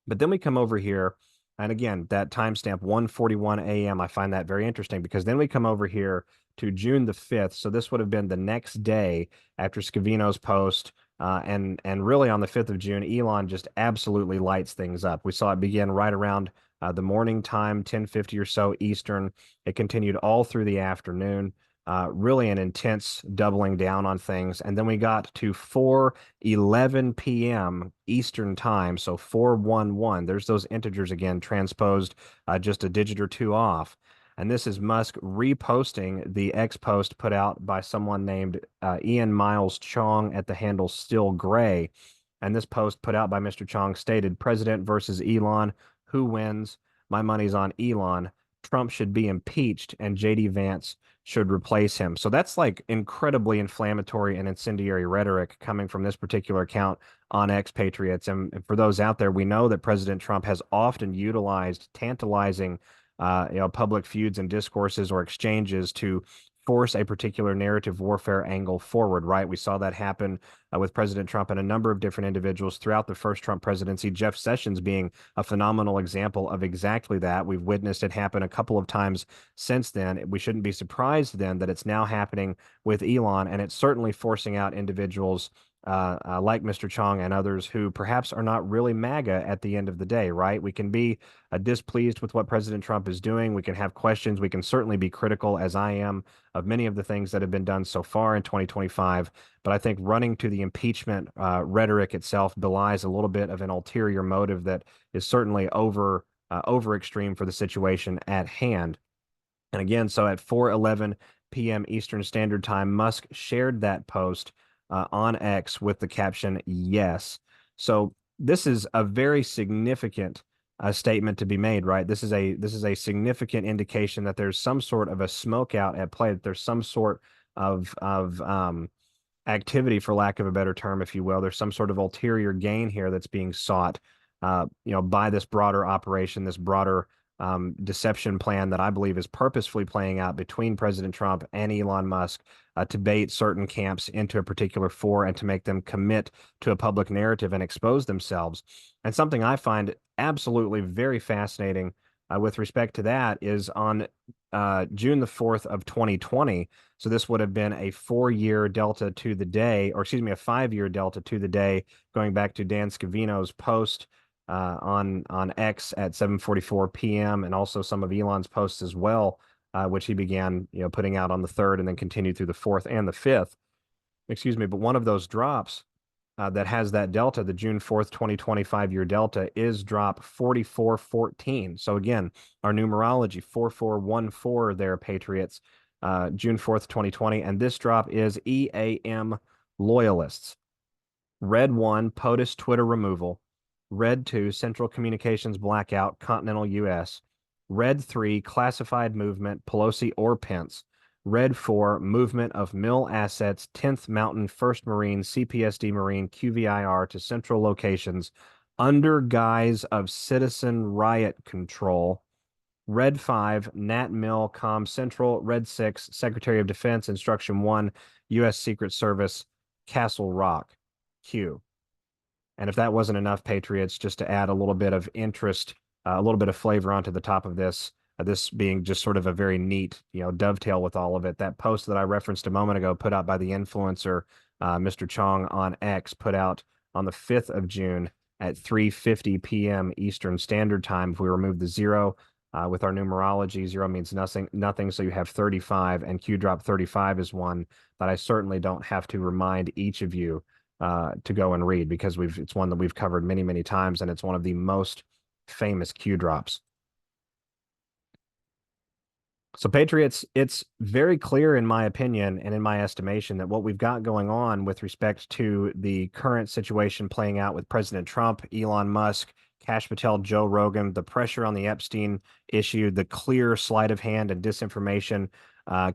But then we come over here, and again, that timestamp 1:41 a.m., I find that very interesting because then we come over here to June the 5th. So this would have been the next day after Scavino's post. And really on the 5th of June, Elon just absolutely lights things up. We saw it begin right around the morning time, 10:50 or so Eastern. It continued all through the afternoon. Really an intense doubling down on things. And then we got to 4:11 p.m. Eastern time. So 4:11. There's those integers again, transposed just a digit or two off. And this is Musk reposting the X post put out by someone named Ian Miles Chong at the handle Still Gray. And this post put out by Mr. Chong stated, President versus Elon. Who wins? My money's on Elon. Trump should be impeached and JD Vance should replace him. So that's like incredibly inflammatory and incendiary rhetoric coming from this particular account on X, Patriots. And for those out there, we know that President Trump has often utilized tantalizing public feuds and discourses or exchanges to force a particular narrative warfare angle forward, right? We saw that happen with President Trump and a number of different individuals throughout the first Trump presidency, Jeff Sessions being a phenomenal example of exactly that. We've witnessed it happen a couple of times since then. We shouldn't be surprised then that it's now happening with Elon, and it's certainly forcing out individuals like Mr. Chong and others who perhaps are not really MAGA at the end of the day, right? We can be displeased with what President Trump is doing. We can have questions. We can certainly be critical, as I am, of many of the things that have been done so far in 2025. But I think running to the impeachment rhetoric itself belies a little bit of an ulterior motive that is certainly over extreme for the situation at hand. And again, so at 4:11 p.m. Eastern Standard Time, Musk shared that post on X with the caption, yes. So this is a very significant statement to be made, right? This is a significant indication that there's some sort of a smoke out at play, that there's some sort of activity, for lack of a better term, if you will. There's some sort of ulterior gain here that's being sought, by this broader operation, this broader deception plan that I believe is purposefully playing out between President Trump and Elon Musk to bait certain camps into a particular fore and to make them commit to a public narrative and expose themselves. And something I find absolutely very fascinating with respect to that is on June the 4th of 2020. So this would have been a 4-year delta to the day, or excuse me, a 5-year delta to the day, going back to Dan Scavino's post on X at 7:44 p.m. and also some of Elon's posts as well, which he began putting out on the 3rd and then continued through the 4th and the 5th. Excuse me, but one of those drops that has that delta, the June 4th, 2025 year delta, is drop 4414. So again, our numerology 4414 there, Patriots, June 4th, 2020, and this drop is EAM loyalists. Red 1, POTUS Twitter removal. Red 2, Central Communications blackout, continental U.S. Red 3, classified movement, Pelosi or Pence. Red 4, movement of mill assets, 10th Mountain, 1st Marine, CPSD Marine, QVIR to central locations under guise of citizen riot control. Red 5, Nat Mill, Com Central. Red 6, Secretary of Defense, Instruction 1, U.S. Secret Service, Castle Rock, Q. And if that wasn't enough, Patriots, just to add a little bit of interest, a little bit of flavor onto the top of this, this being just sort of a very neat, dovetail with all of it. That post that I referenced a moment ago, put out by the influencer, Mr. Chong on X, put out on the 5th of June at 3:50 p.m. Eastern Standard Time. If we remove the zero with our numerology, zero means nothing. So you have 35, and Q drop 35 is one that I certainly don't have to remind each of you to go and read, because it's one that we've covered many, many times, and it's one of the most famous Q drops. So Patriots, it's very clear in my opinion and in my estimation that what we've got going on with respect to the current situation playing out with President Trump, Elon Musk, Kash Patel, Joe Rogan, the pressure on the Epstein issue, the clear sleight of hand and disinformation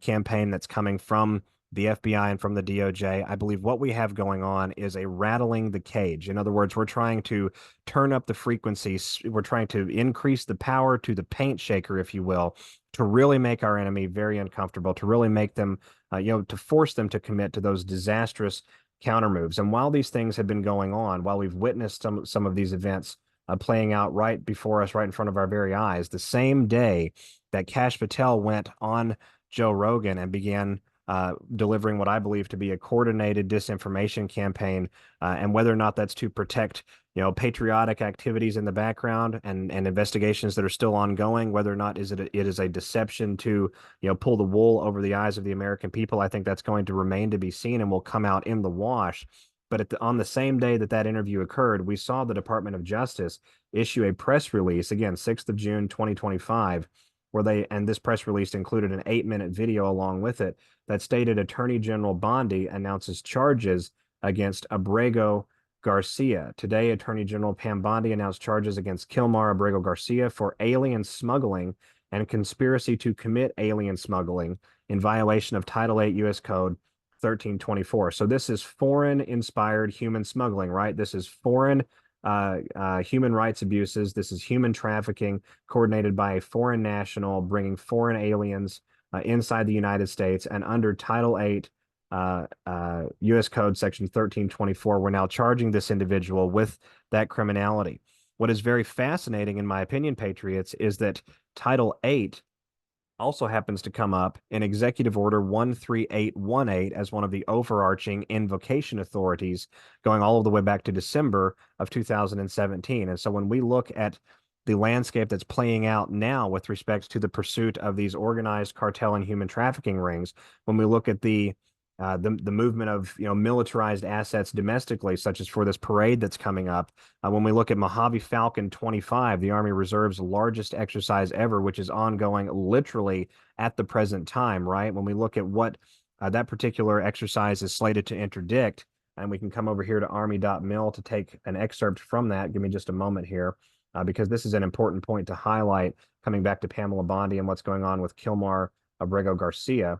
campaign that's coming from the FBI and from the DOJ. I believe what we have going on is a rattling the cage. In other words, we're trying to turn up the frequencies. We're trying to increase the power to the paint shaker, if you will, to really make our enemy very uncomfortable, to really make them, to force them to commit to those disastrous counter moves. And while these things have been going on, while we've witnessed some of these events playing out right before us, right in front of our very eyes, the same day that Kash Patel went on Joe Rogan and began delivering what I believe to be a coordinated disinformation campaign, and whether or not that's to protect, patriotic activities in the background and investigations that are still ongoing, whether or not it is a deception to, pull the wool over the eyes of the American people, I think that's going to remain to be seen and will come out in the wash. But on the same day that interview occurred, we saw the Department of Justice issue a press release, again, 6th of June, 2025, and this press release included an 8-minute video along with it that stated Attorney General Bondi announces charges against Abrego Garcia. Today, Attorney General Pam Bondi announced charges against Kilmar Abrego Garcia for alien smuggling and conspiracy to commit alien smuggling in violation of Title 8 U.S. Code 1324. So this is foreign-inspired human smuggling, right? This is foreign human rights abuses. This is human trafficking coordinated by a foreign national bringing foreign aliens inside the United States. And under Title 8 U.S. Code Section 1324, we're now charging this individual with that criminality. What is very fascinating, in my opinion, Patriots, is that Title 8 also happens to come up in Executive Order 13818 as one of the overarching invocation authorities going all the way back to December of 2017. And so when we look at the landscape that's playing out now with respect to the pursuit of these organized cartel and human trafficking rings, when we look at the movement of militarized assets domestically, such as for this parade that's coming up. When we look at Mojave Falcon 25, the Army Reserve's largest exercise ever, which is ongoing literally at the present time, right? When we look at what that particular exercise is slated to interdict, and we can come over here to army.mil to take an excerpt from that. Give me just a moment here, because this is an important point to highlight, coming back to Pamela Bondi and what's going on with Kilmar Abrego Garcia.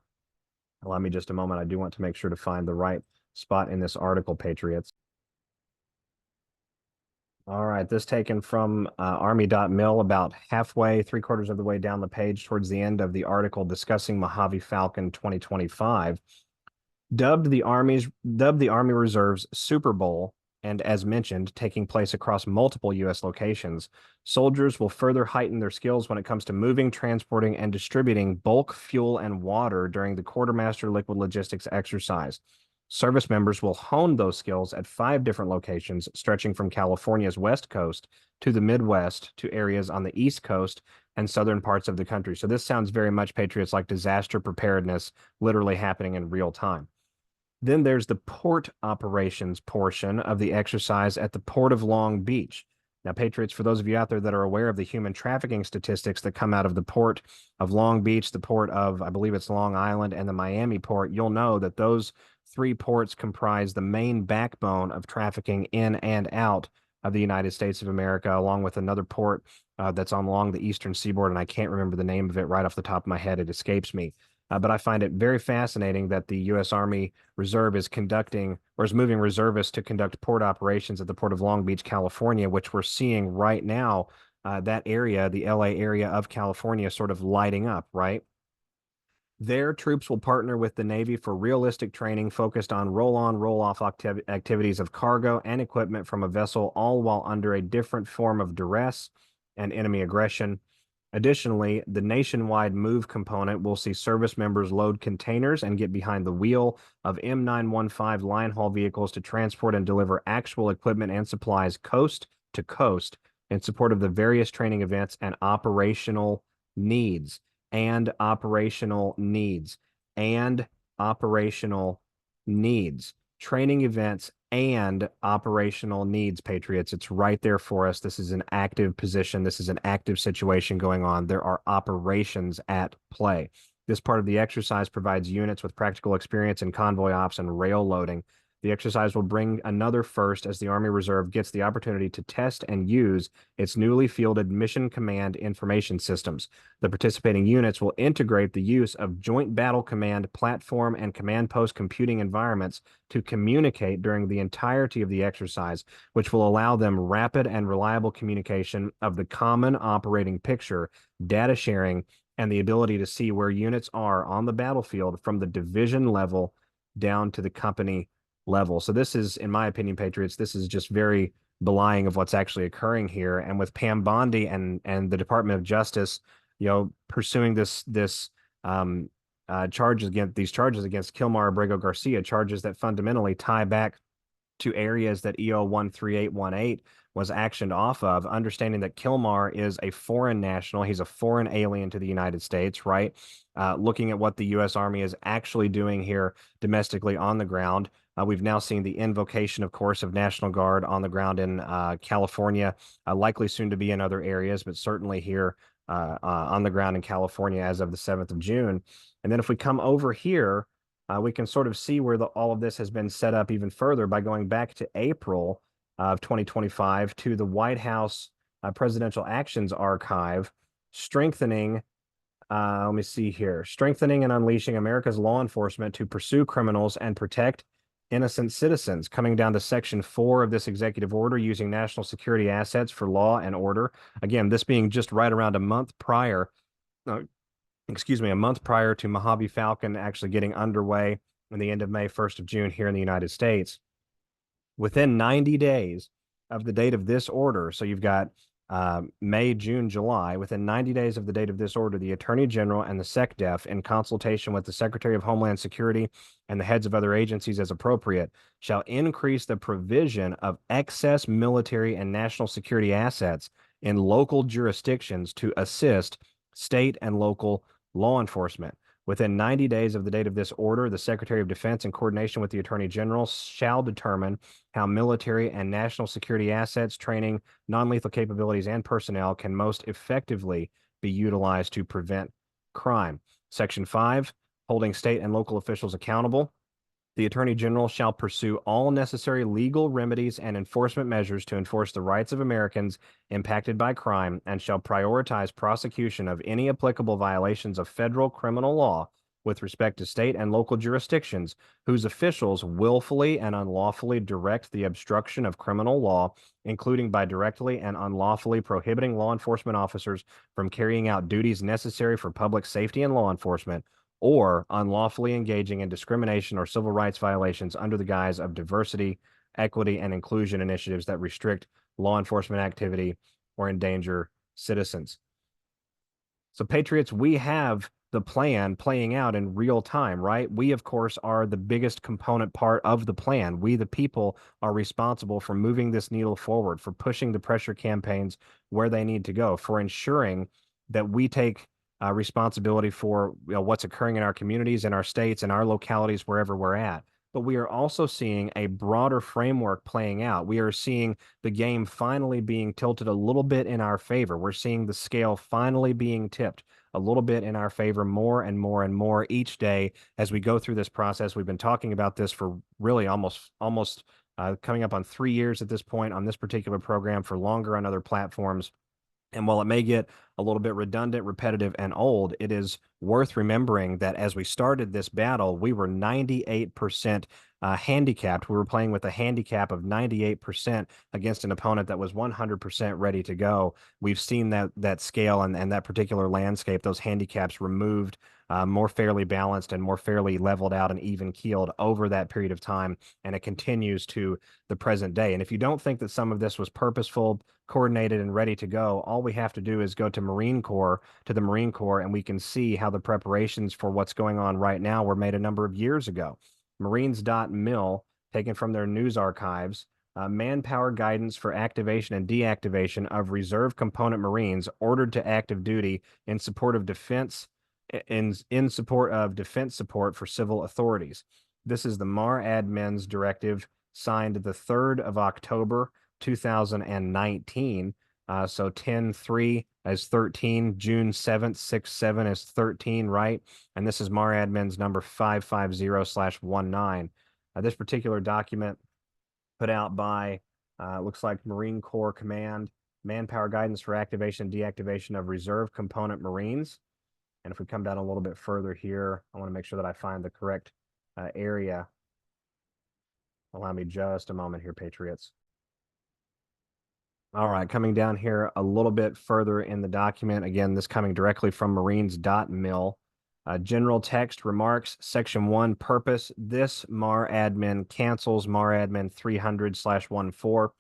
Allow me just a moment. I do want to make sure to find the right spot in this article, Patriots. All right, this taken from army.mil, about halfway, 3/4 of the way down the page towards the end of the article discussing Mojave Falcon 2025. Dubbed the Army Reserve's Super Bowl, and as mentioned, taking place across multiple U.S. locations, soldiers will further heighten their skills when it comes to moving, transporting, and distributing bulk fuel and water during the Quartermaster Liquid Logistics exercise. Service members will hone those skills at 5 different locations, stretching from California's West Coast to the Midwest to areas on the East Coast and southern parts of the country. So this sounds very much, Patriots, like disaster preparedness literally happening in real time. Then there's the port operations portion of the exercise at the Port of Long Beach. Now, Patriots, for those of you out there that are aware of the human trafficking statistics that come out of the Port of Long Beach, the Port of, I believe it's Long Island, and the Miami port, you'll know that those 3 ports comprise the main backbone of trafficking in and out of the United States of America, along with another port that's along the eastern seaboard, and I can't remember the name of it right off the top of my head. It escapes me. But I find it very fascinating that the U.S. Army Reserve is moving reservists to conduct port operations at the Port of Long Beach, California, which we're seeing right now, that area, the LA area of California, sort of lighting up, right? Their troops will partner with the Navy for realistic training focused on roll-on, roll-off activities of cargo and equipment from a vessel, all while under a different form of duress and enemy aggression. Additionally, the nationwide move component will see service members load containers and get behind the wheel of M915 line haul vehicles to transport and deliver actual equipment and supplies coast to coast in support of the various training events and operational needs and operational needs and operational needs. Training events and operational needs, Patriots. It's right there for us. This is an active position. This is an active situation going on. There are operations at play. This part of the exercise provides units with practical experience in convoy ops and rail loading. The exercise will bring another first as the Army Reserve gets the opportunity to test and use its newly fielded Mission Command information systems. The participating units will integrate the use of Joint Battle Command platform and command post computing environments to communicate during the entirety of the exercise, which will allow them rapid and reliable communication of the common operating picture, data sharing, and the ability to see where units are on the battlefield from the division level down to the company level. So this is, in my opinion, Patriots, this is just very belying of what's actually occurring here. And with Pam Bondi and the Department of Justice, pursuing this charges against Kilmar Abrego Garcia, charges that fundamentally tie back to areas that EO 13818 was actioned off of, understanding that Kilmar is a foreign national. He's a foreign alien to the United States, right? Looking at what the U.S. Army is actually doing here domestically on the ground. We've now seen the invocation, of course, of National Guard on the ground in California, likely soon to be in other areas, but certainly here on the ground in California as of the 7th of June. And then if we come over here, we can sort of see where all of this has been set up even further by going back to April of 2025 to the White House Presidential Actions Archive, strengthening let me see here, strengthening and unleashing America's law enforcement to pursue criminals and protect innocent citizens, coming down to Section 4 of this executive order, using national security assets for law and order. Again, this being just right around a month prior, a month prior to Mojave Falcon actually getting underway in the end of May, 1st of June here in the United States. Within 90 days of the date of this order, so you've got May, June, July, within 90 days of the date of this order, the Attorney General and the SecDef, in consultation with the Secretary of Homeland Security and the heads of other agencies as appropriate, shall increase the provision of excess military and national security assets in local jurisdictions to assist state and local law enforcement. Within 90 days of the date of this order, the Secretary of Defense, in coordination with the Attorney General, shall determine how military and national security assets, training, non-lethal capabilities, and personnel can most effectively be utilized to prevent crime. Section 5, holding state and local officials accountable. The Attorney General shall pursue all necessary legal remedies and enforcement measures to enforce the rights of Americans impacted by crime, and shall prioritize prosecution of any applicable violations of federal criminal law with respect to state and local jurisdictions whose officials willfully and unlawfully direct the obstruction of criminal law, including by directly and unlawfully prohibiting law enforcement officers from carrying out duties necessary for public safety and law enforcement, or unlawfully engaging in discrimination or civil rights violations under the guise of diversity, equity, and inclusion initiatives that restrict law enforcement activity or endanger citizens. So, Patriots, we have the plan playing out in real time, right? We, of course, are the biggest component part of the plan. We, the people, are responsible for moving this needle forward, for pushing the pressure campaigns where they need to go, for ensuring that we take responsibility for what's occurring in our communities, in our states, in our localities, wherever we're at. But we are also seeing a broader framework playing out. We are seeing the game finally being tilted a little bit in our favor. We're seeing the scale finally being tipped a little bit in our favor, more and more and more each day as we go through this process. We've been talking about this for really almost coming up on 3 years at this point on this particular program, for longer on other platforms. And while it may get a little bit redundant, repetitive, and old, it is worth remembering that as we started this battle, we were 98% handicapped. We were playing with a handicap of 98% against an opponent that was 100% ready to go. We've seen that scale and that particular landscape, those handicaps removed more fairly balanced and more fairly leveled out and even keeled over that period of time. And it continues to the present day. And if you don't think that some of this was purposeful, coordinated, and ready to go, all we have to do is go to the Marine Corps, and we can see how the preparations for what's going on right now were made a number of years ago. Marines.mil, taken from their news archives, manpower guidance for activation and deactivation of reserve component Marines ordered to active duty in support of defense support for civil authorities. This is the MARADMIN's directive signed the 3rd of October 2019. So 10-3 is 13, June 7th, 6-7 is 13, right? And this is MARADMIN's number 550/19. This particular document put out by, looks like Marine Corps Command, manpower guidance for activation and deactivation of reserve component Marines. And if we come down a little bit further here, I want to make sure that I find the correct area. Allow me just a moment here, Patriots. All right, coming down here a little bit further in the document. Again, this coming directly from Marines.mil. General text remarks, Section 1, purpose. This MARADMIN cancels MARADMIN 300/14.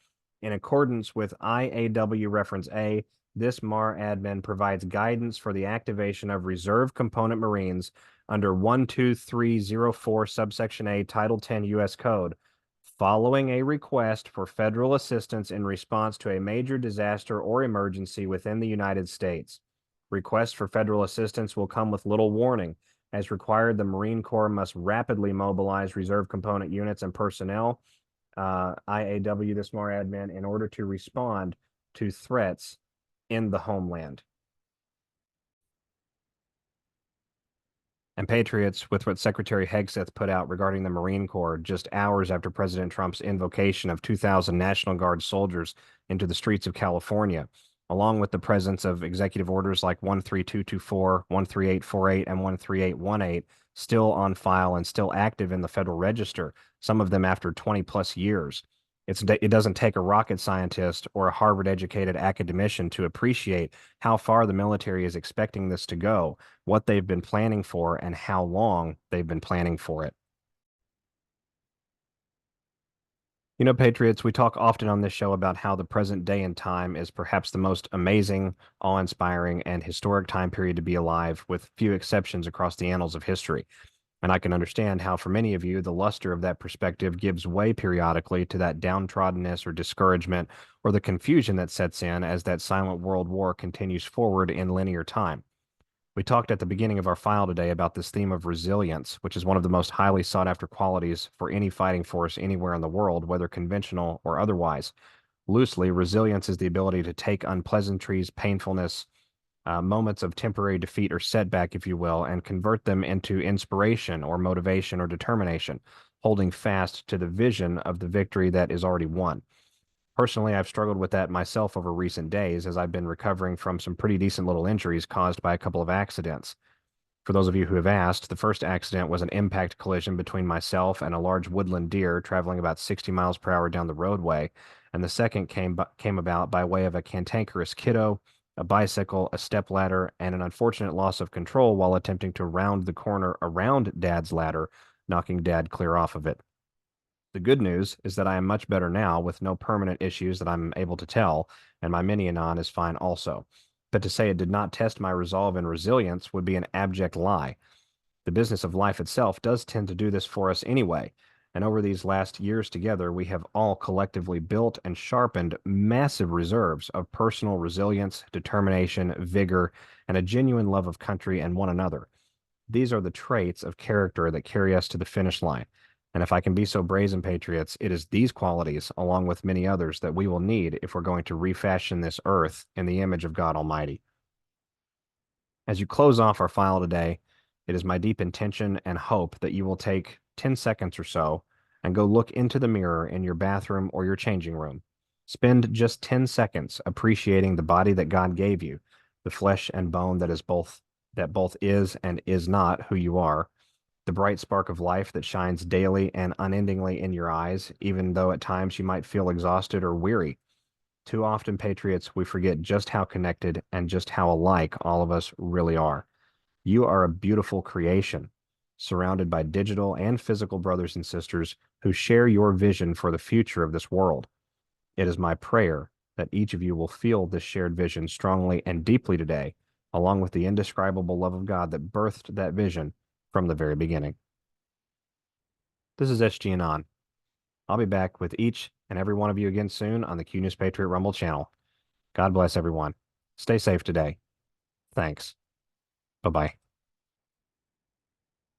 In accordance with IAW Reference A, this MARADMIN provides guidance for the activation of reserve component Marines under 12304 subsection A, Title 10 U.S. Code, following a request for federal assistance in response to a major disaster or emergency within the United States. Requests for federal assistance will come with little warning. As required, the Marine Corps must rapidly mobilize reserve component units and personnel, IAW, this MARADMIN, in order to respond to threats in the homeland. And Patriots, with what Secretary Hegseth put out regarding the Marine Corps just hours after President Trump's invocation of 2,000 National Guard soldiers into the streets of California, along with the presence of executive orders like 13224, 13848, and 13818 still on file and still active in the Federal Register, some of them after 20 plus years. It doesn't take a rocket scientist or a Harvard-educated academician to appreciate how far the military is expecting this to go, what they've been planning for, and how long they've been planning for it. You know, Patriots, we talk often on this show about how the present day and time is perhaps the most amazing, awe-inspiring, and historic time period to be alive, with few exceptions across the annals of history. And I can understand how, for many of you, the luster of that perspective gives way periodically to that downtroddenness or discouragement or the confusion that sets in as that silent world war continues forward in linear time. We talked at the beginning of our file today about this theme of resilience, which is one of the most highly sought after qualities for any fighting force anywhere in the world, whether conventional or otherwise. Loosely, resilience is the ability to take unpleasantries, painfulness, moments of temporary defeat or setback, if you will, and convert them into inspiration or motivation or determination, holding fast to the vision of the victory that is already won. Personally, I've struggled with that myself over recent days as I've been recovering from some pretty decent little injuries caused by a couple of accidents. For those of you who have asked, the first accident was an impact collision between myself and a large woodland deer traveling about 60 miles per hour down the roadway, and the second came about by way of a cantankerous kiddo, a bicycle, a stepladder, and an unfortunate loss of control while attempting to round the corner around Dad's ladder, knocking Dad clear off of it. The good news is that I am much better now with no permanent issues that I'm able to tell, and my mini Anon is fine also. But to say it did not test my resolve and resilience would be an abject lie. The business of life itself does tend to do this for us anyway, and over these last years together, we have all collectively built and sharpened massive reserves of personal resilience, determination, vigor, and a genuine love of country and one another. These are the traits of character that carry us to the finish line. And if I can be so brazen, Patriots, it is these qualities, along with many others, that we will need if we're going to refashion this earth in the image of God Almighty. As you close off our file today, it is my deep intention and hope that you will take 10 seconds or so and go look into the mirror in your bathroom or your changing room. Spend just 10 seconds appreciating the body that God gave you, the flesh and bone that both is and is not who you are, the bright spark of life that shines daily and unendingly in your eyes, even though at times you might feel exhausted or weary. Too often, Patriots, we forget just how connected and just how alike all of us really are. You are a beautiful creation, surrounded by digital and physical brothers and sisters who share your vision for the future of this world. It is my prayer that each of you will feel this shared vision strongly and deeply today, along with the indescribable love of God that birthed that vision from the very beginning. This is SGAnon. I'll be back with each and every one of you again soon on the Q News Patriot Rumble channel. God bless everyone. Stay safe today. Thanks. Bye-bye.